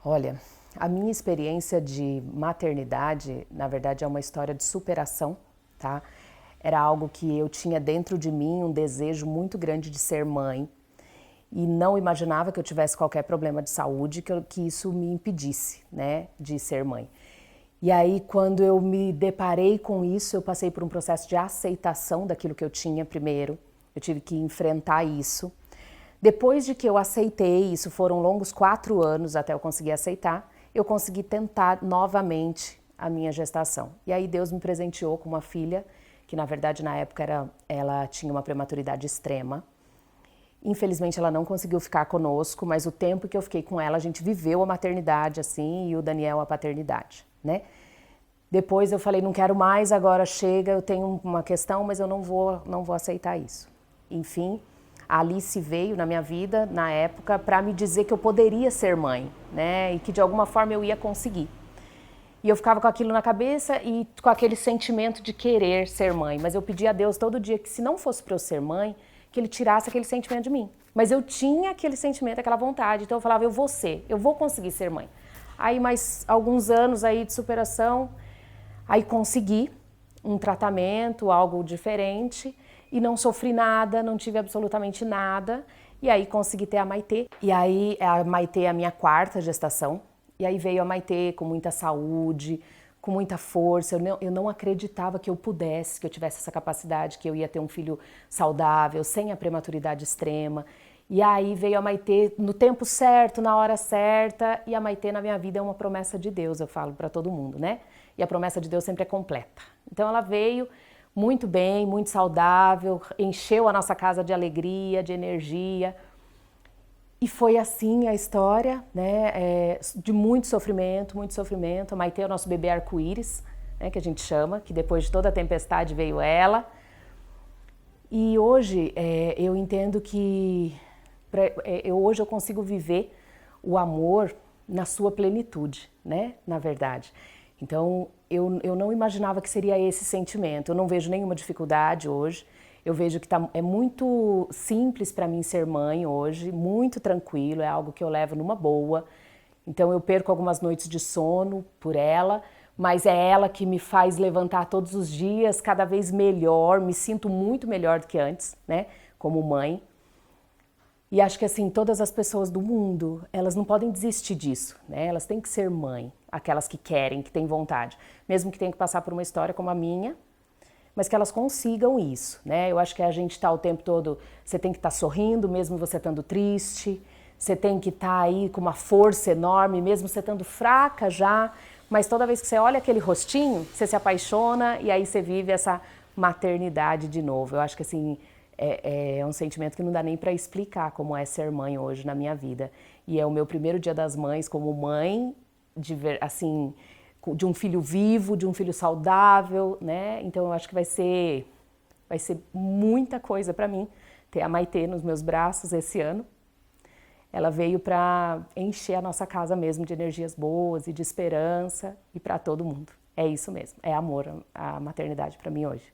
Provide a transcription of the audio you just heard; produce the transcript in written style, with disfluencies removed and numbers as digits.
Olha, a minha experiência de maternidade, na verdade, é uma história de superação, tá? Era algo que eu tinha dentro de mim um desejo muito grande de ser mãe e não imaginava que eu tivesse qualquer problema de saúde que isso me impedisse, né, de ser mãe. E aí, quando eu me deparei com isso, eu passei por um processo de aceitação daquilo que eu tinha primeiro. Eu tive que enfrentar isso. Depois de que eu aceitei, isso foram longos 4 anos até eu conseguir aceitar, eu consegui tentar novamente a minha gestação. E aí Deus me presenteou com uma filha, que na verdade na época ela tinha uma prematuridade extrema. Infelizmente ela não conseguiu ficar conosco, mas o tempo que eu fiquei com ela, a gente viveu a maternidade assim e o Daniel a paternidade, né? Depois eu falei, não quero mais, agora chega, eu tenho uma questão, mas eu não vou aceitar isso. Enfim, a Alice veio na minha vida, na época, para me dizer que eu poderia ser mãe, né? E que de alguma forma eu ia conseguir. E eu ficava com aquilo na cabeça e com aquele sentimento de querer ser mãe. Mas eu pedia a Deus todo dia que se não fosse para eu ser mãe, que Ele tirasse aquele sentimento de mim. Mas eu tinha aquele sentimento, aquela vontade. Então eu falava, eu vou ser, eu vou conseguir ser mãe. Aí mais alguns anos aí de superação, aí consegui um tratamento, algo diferente, e não sofri nada, não tive absolutamente nada. E aí consegui ter a Maitê. E aí a Maitê é a minha 4ª gestação. E aí veio a Maitê com muita saúde, com muita força. Eu não acreditava que eu pudesse, que eu tivesse essa capacidade, que eu ia ter um filho saudável, sem a prematuridade extrema. E aí veio a Maitê no tempo certo, na hora certa. E a Maitê na minha vida é uma promessa de Deus, eu falo para todo mundo, né? E a promessa de Deus sempre é completa. Então ela veio muito bem, muito saudável, encheu a nossa casa de alegria, de energia. E foi assim a história, né, de muito sofrimento, muito sofrimento. A Maitê é o nosso bebê arco-íris, né, que a gente chama, que depois de toda a tempestade veio ela. E hoje eu entendo que hoje eu consigo viver o amor na sua plenitude, né, na verdade. Então eu não imaginava que seria esse sentimento. Eu não vejo nenhuma dificuldade hoje. Eu vejo que é muito simples para mim ser mãe hoje, muito tranquilo, é algo que eu levo numa boa. Então eu perco algumas noites de sono por ela, mas é ela que me faz levantar todos os dias cada vez melhor, me sinto muito melhor do que antes, né, como mãe. E acho que assim, todas as pessoas do mundo, elas não podem desistir disso, né? Elas têm que ser mãe, aquelas que querem, que têm vontade, mesmo que tenham que passar por uma história como a minha, mas que elas consigam isso, né? Eu acho que a gente está o tempo todo, você tem que estar sorrindo mesmo você estando triste, você tem que estar aí com uma força enorme mesmo você estando fraca já, mas toda vez que você olha aquele rostinho, você se apaixona e aí você vive essa maternidade de novo. Eu acho que assim, é um sentimento que não dá nem para explicar como é ser mãe hoje na minha vida. E é o meu primeiro Dia das Mães como mãe, assim, de um filho vivo, de um filho saudável, né? Então eu acho que vai ser muita coisa para mim ter a Maitê nos meus braços esse ano. Ela veio para encher a nossa casa mesmo de energias boas e de esperança e para todo mundo. É isso mesmo, é amor a maternidade para mim hoje.